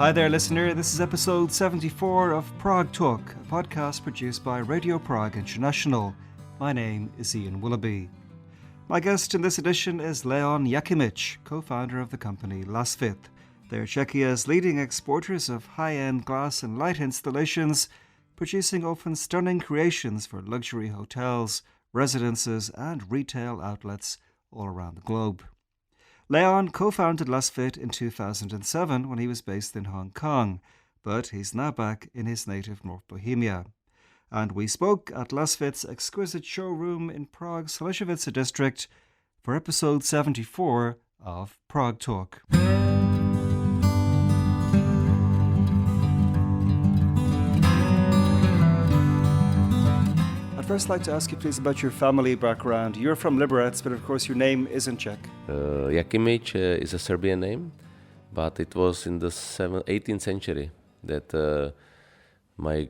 Hi there, listener. This is episode 74 of Prague Talk, a podcast produced by Radio Prague International. My name is Ian Willoughby. My guest in this edition is Leon Jakimič, co-founder of the company Lasvit. They're Czechia's leading exporters of high-end glass and light installations, producing often stunning creations for luxury hotels, residences and retail outlets all around the globe. Leon co-founded Lasvit in 2007 when he was based in Hong Kong, but he's now back in his native North Bohemia. And we spoke at Lasvit's exquisite showroom in Prague's Lasvit district for episode 74 of Prague Talk. I'd first like to ask you please about your family background. You're from Liberec, but of course your name isn't Czech. Jakimič is a Serbian name, but it was in the 18th century that my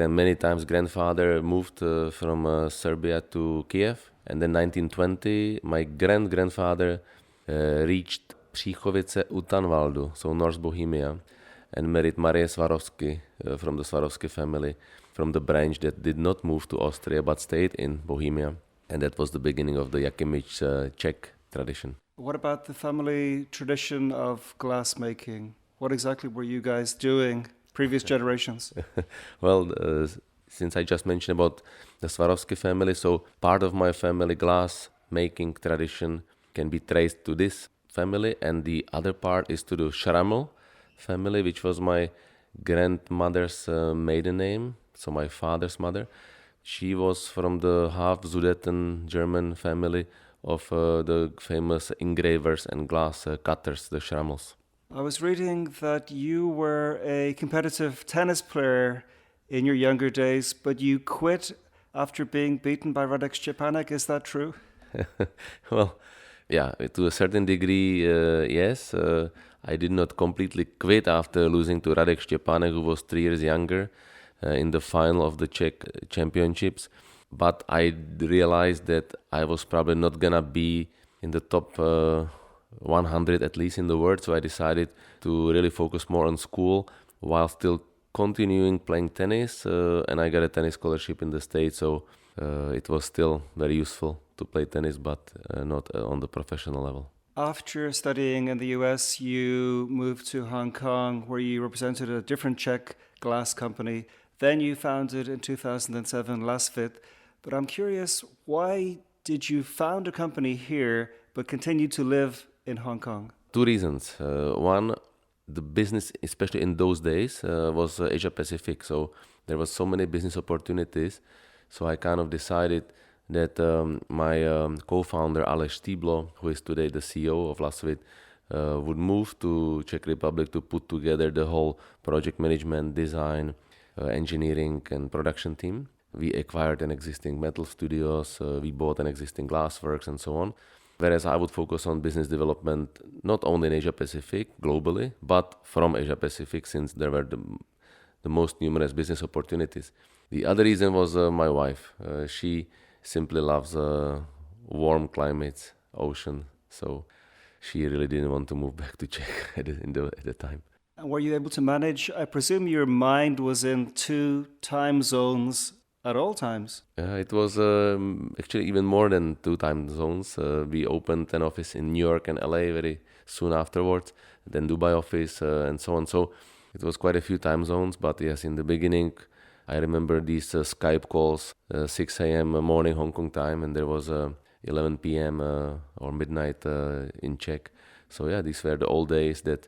many times grandfather moved from Serbia to Kiev, and then 1920 my grandfather reached Příchovice u Tanvaldu, so North Bohemia, and married Marie Swarovski from the Swarovski family, from the branch that did not move to Austria but stayed in Bohemia, and that was the beginning of the Jakimič Czech tradition. What about the family tradition of glass making? What exactly were you guys doing previous generations? Well, since I just mentioned about the Swarovski family, so part of my family glass making tradition can be traced to this family, and the other part is to the Schrammel family, which was my grandmother's maiden name, so my father's mother. She was from the half Sudeten German family of the famous engravers and glass cutters, the Schrammels. I was reading that you were a competitive tennis player in your younger days, but you quit after being beaten by Radek Štěpánek. Is that true? Well, yeah, to a certain degree, yes. I did not completely quit after losing to Radek Štěpánek, who was 3 years younger, in the final of the Czech championships. But I realized that I was probably not gonna be in the top 100 at least in the world, so I decided to really focus more on school while still continuing playing tennis, and I got a tennis scholarship in the States, so it was still very useful to play tennis, but not on the professional level. After studying in the US, you moved to Hong Kong, where you represented a different Czech glass company. Then you founded in 2007 Lasvit. But I'm curious, why did you found a company here but continue to live in Hong Kong? 2 reasons. One, the business, especially in those days, was Asia Pacific. So there was so many business opportunities. So I kind of decided that my co-founder Aleš Stýblo, who is today the CEO of Lasvit, would move to Czech Republic to put together the whole project management, design, engineering and production team. We acquired an existing metal studios, we bought an existing glass works and so on. Whereas I would focus on business development not only in Asia Pacific, globally, but from Asia Pacific, since there were the most numerous business opportunities. The other reason was my wife. She simply loves warm climates, ocean, so she really didn't want to move back to Czech at the time. And were you able to manage? I presume your mind was in 2 time zones at all times. It was actually even more than 2 time zones. We opened an office in New York and LA very soon afterwards, then Dubai office and so on. So it was quite a few time zones, but yes, in the beginning, I remember these Skype calls, 6 a.m. morning Hong Kong time, and there was 11 p.m. Or midnight in Czech. So yeah, these were the old days that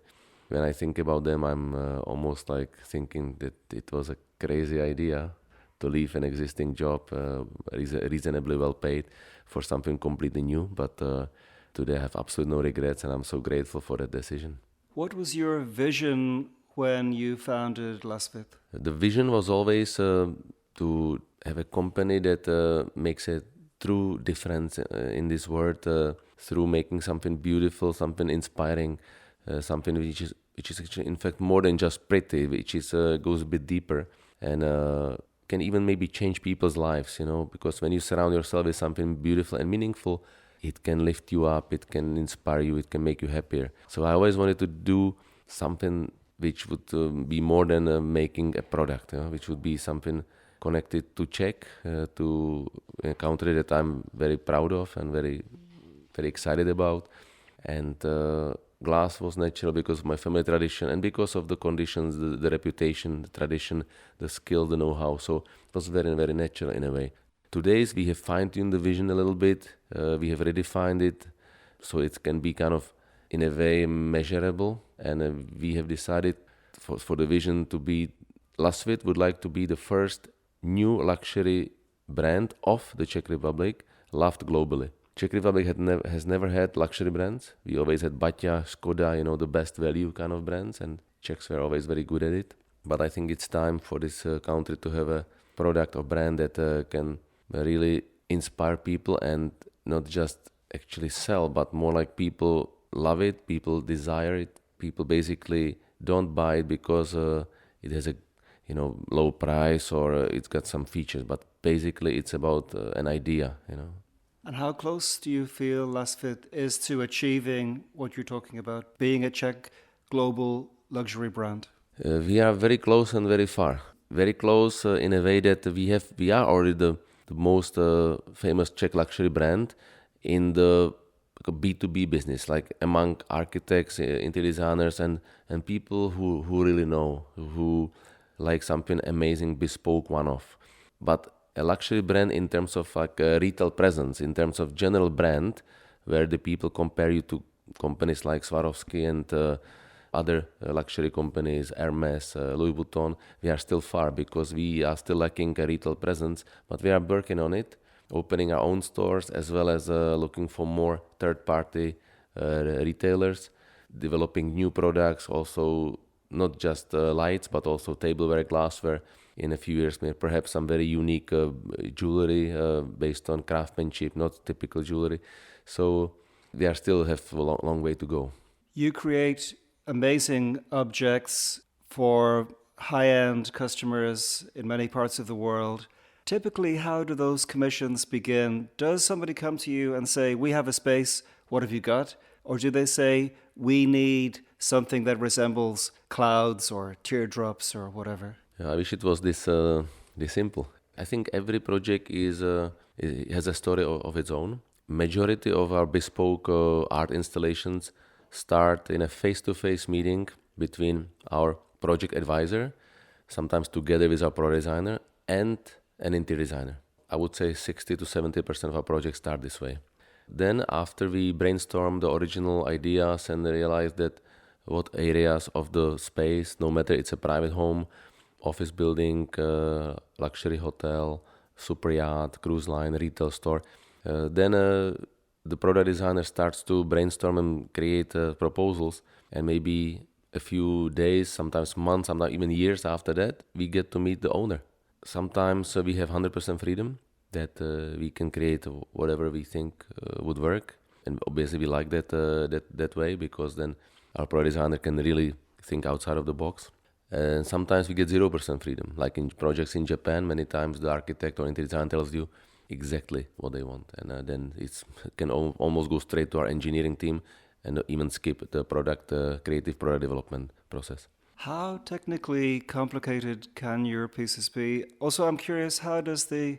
when I think about them, I'm almost like thinking that it was a crazy idea to leave an existing job, reasonably well paid, for something completely new. But today I have absolutely no regrets, and I'm so grateful for that decision. What was your vision when you founded Lasvit? The vision was always to have a company that makes a true difference in this world through making something beautiful, something inspiring, something which is actually in fact more than just pretty, which is goes a bit deeper and can even maybe change people's lives, because when you surround yourself with something beautiful and meaningful, it can lift you up, it can inspire you, it can make you happier. So I always wanted to do something which would be more than making a product, which would be something connected to Czech, to a country that I'm very proud of and very, very excited about. And glass was natural because of my family tradition and because of the conditions, the reputation, the tradition, the skill, the know-how. So it was very, very natural in a way. Today we have fine-tuned the vision a little bit. We have redefined it so it can be kind of, in a way, measurable. And we have decided for the vision to be, Lasvit would like to be the first new luxury brand of the Czech Republic, loved globally. Czech Republic has never had luxury brands. We always had Baťa, Škoda, the best value kind of brands, and Czechs were always very good at it. But I think it's time for this country to have a product or brand that can really inspire people and not just actually sell, but more like people love it, people desire it, people basically don't buy it because it has a low price or it's got some features, but basically it's about an idea. And how close do you feel Lasvit is to achieving what you're talking about, being a Czech global luxury brand? We are very close and very far. Very close in a way that we are already the most famous Czech luxury brand in the B2B business, like among architects, interior designers, and people who really know, who like something amazing, bespoke, one-off. But a luxury brand in terms of like retail presence, in terms of general brand, where the people compare you to companies like Swarovski and other luxury companies, Hermes, Louis Vuitton, we are still far because we are still lacking a retail presence, but we are working on it, opening our own stores as well as looking for more third-party retailers, developing new products, also not just lights, but also tableware, glassware. In a few years, perhaps some very unique jewelry based on craftsmanship, not typical jewelry. So we are still have a long way to go. You create amazing objects for high-end customers in many parts of the world. Typically, how do those commissions begin? Does somebody come to you and say, we have a space, what have you got? Or do they say, we need something that resembles clouds or teardrops or whatever? I wish it was this simple. I think every project has a story of its own. Majority of our bespoke art installations start in a face-to-face meeting between our project advisor, sometimes together with our product designer, and an interior designer. I would say 60 to 70% of our projects start this way. Then after we brainstorm the original ideas and realize that what areas of the space, no matter it's a private home, office building, luxury hotel, super yacht, cruise line, retail store, then the product designer starts to brainstorm and create proposals, and maybe a few days, sometimes months, sometimes even years after that, we get to meet the owner. Sometimes we have 100% freedom that we can create whatever we think would work, and obviously we like that way because then our product designer can really think outside of the box. And sometimes we get 0% freedom, like in projects in Japan. Many times the architect or interior designer tells you exactly what they want, and then it can almost go straight to our engineering team and even skip the creative product development process. How technically complicated can your pieces be? Also, I'm curious, how does the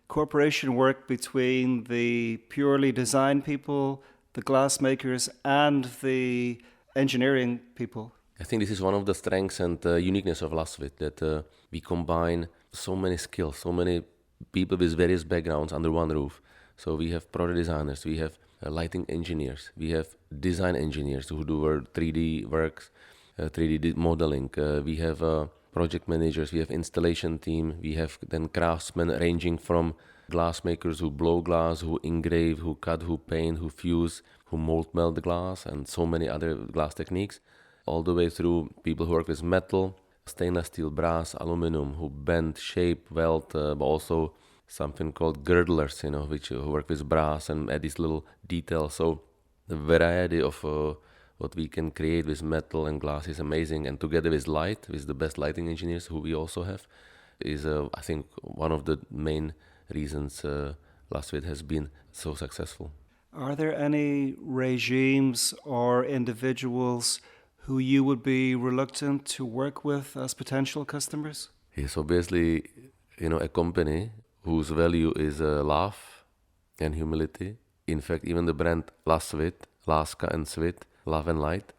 cooperation work between the purely design people, the glass makers, and the engineering people? I think this is one of the strengths and uniqueness of Lasvit, that we combine so many skills, so many people with various backgrounds under one roof. So we have product designers, we have lighting engineers, we have design engineers who do 3D works, 3D modeling, we have project managers, we have installation team, we have then craftsmen ranging from glass makers who blow glass, who engrave, who cut, who paint, who fuse, who mold melt the glass, and so many other glass techniques, all the way through people who work with metal, stainless steel, brass, aluminum, who bend, shape, weld, but also something called girdlers, which work with brass and add these little details. So the variety of what we can create with metal and glass is amazing, and together with light, with the best lighting engineers who we also have, is I think one of the main reasons Lasvit has been so successful. Are there any regimes or individuals who you would be reluctant to work with as potential customers? Yes, obviously, a company whose value is love and humility. In fact, even the brand Lasvit, Láska and Svit, love and light,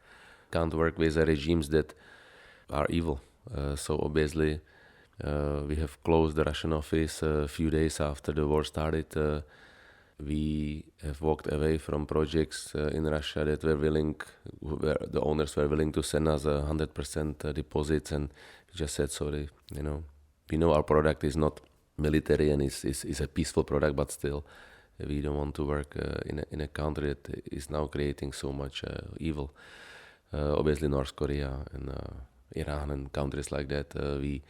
can't work with regimes that are evil. So obviously, we have closed the Russian office a few days after the war started. We have walked away from projects in Russia that where the owners were willing to send us 100% deposits, and we just said sorry. We know our product is not military and is a peaceful product, but still, we don't want to work in a country that is now creating so much evil. Obviously, North Korea and Iran and countries like that, we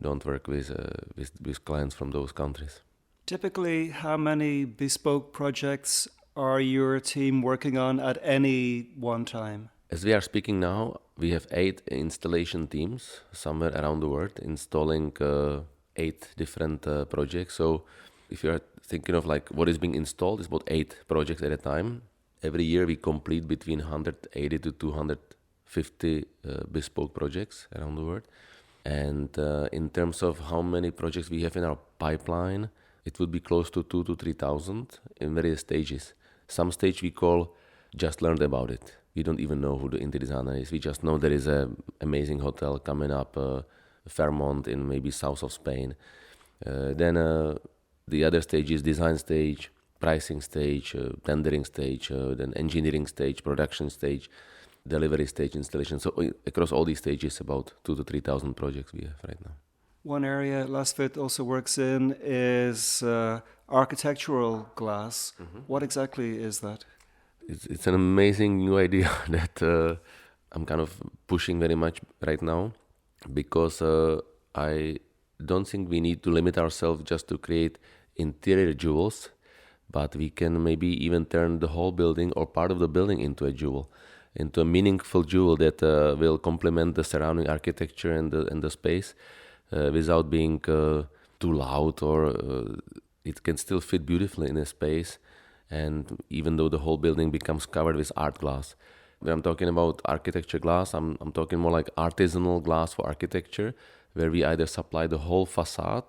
don't work with clients from those countries. Typically, how many bespoke projects are your team working on at any one time? As we are speaking now, we have 8 installation teams somewhere around the world installing 8 different projects. So if you are thinking of like what is being installed, it's about 8 projects at a time. Every year we complete between 180 to 250 bespoke projects around the world. And in terms of how many projects we have in our pipeline, it would be close to 2,000 to 3,000 in various stages. Some stage we call just learned about it. We don't even know who the interior designer is. We just know there is an amazing hotel coming up, Fairmont in maybe south of Spain. Then the other stage is design stage, pricing stage, tendering stage, then engineering stage, production stage, delivery stage, installation. So across all these stages, about 2,000 to 3,000 projects we have right now. One area Lasvit also works in is architectural glass. Mm-hmm. What exactly is that? It's an amazing new idea that I'm kind of pushing very much right now, because I don't think we need to limit ourselves just to create interior jewels, but we can maybe even turn the whole building or part of the building into a jewel, into a meaningful jewel that will complement the surrounding architecture and the space without being too loud, or it can still fit beautifully in a space. And even though the whole building becomes covered with art glass. When I'm talking about architecture glass, I'm talking more like artisanal glass for architecture, where we either supply the whole facade,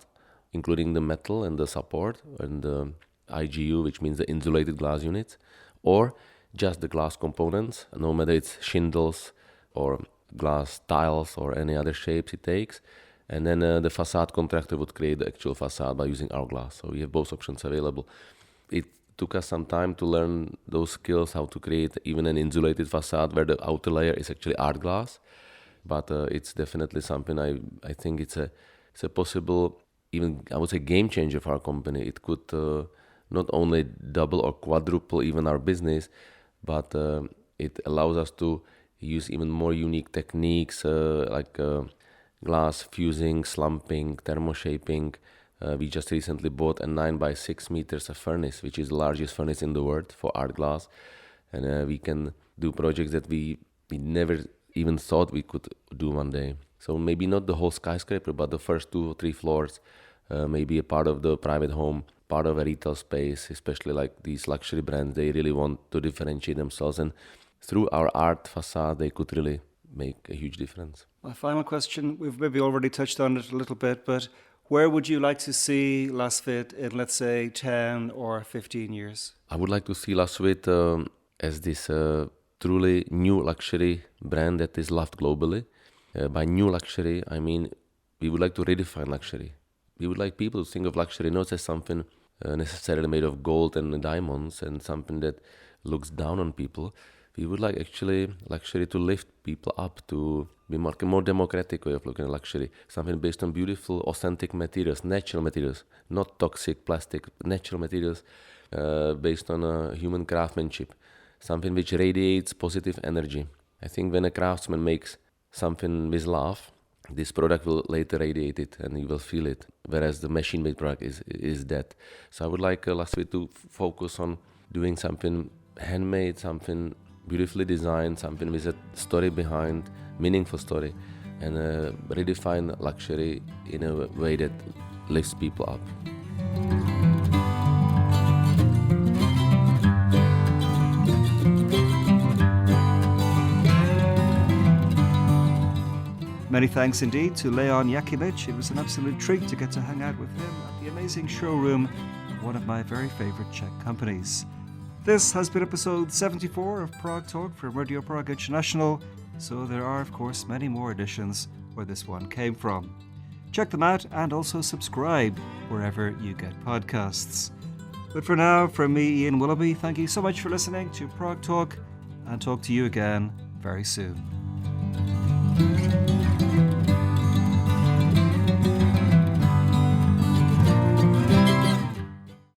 including the metal and the support and the IGU, which means the insulated glass units, or just the glass components, no matter it's shingles or glass tiles or any other shapes it takes. And then the facade contractor would create the actual facade by using our glass. So we have both options available. It took us some time to learn those skills, how to create even an insulated facade where the outer layer is actually art glass. But it's definitely something I think it's a possible, even I would say game changer for our company. It could not only double or quadruple even our business, but it allows us to use even more unique techniques like glass fusing, slumping, thermoshaping. We just recently bought a 9 by 6 meters of furnace, which is the largest furnace in the world for art glass. And we can do projects that we never even thought we could do one day. So maybe not the whole skyscraper, but the first 2 or 3 floors, maybe a part of the private home, part of a retail space, especially like these luxury brands. They really want to differentiate themselves. And through our art facade, they could really make a huge difference. My final question, we've maybe already touched on it a little bit, but where would you like to see Lasvit in, let's say, 10 or 15 years? I would like to see Lasvit as this truly new luxury brand that is loved globally. By new luxury, I mean we would like to redefine luxury. We would like people to think of luxury not as something necessarily made of gold and diamonds and something that looks down on people. We would like actually luxury to lift people up, to be more democratic way of looking at luxury. Something based on beautiful, authentic materials, natural materials, not toxic plastic, natural materials based on human craftsmanship. Something which radiates positive energy. I think when a craftsman makes something with love, this product will later radiate it and you will feel it. Whereas the machine-made product is dead. So I would like Lasvit to focus on doing something handmade, something beautifully designed, something with a story behind, meaningful story, and redefine luxury in a way that lifts people up. Many thanks indeed to Leon Jakimič. It was an absolute treat to get to hang out with him at the amazing showroom of one of my very favourite Czech companies. This has been episode 74 of Prague Talk from Radio Prague International, so there are of course many more editions where this one came from. Check them out and also subscribe wherever you get podcasts. But for now, from me, Ian Willoughby, thank you so much for listening to Prague Talk, and talk to you again very soon.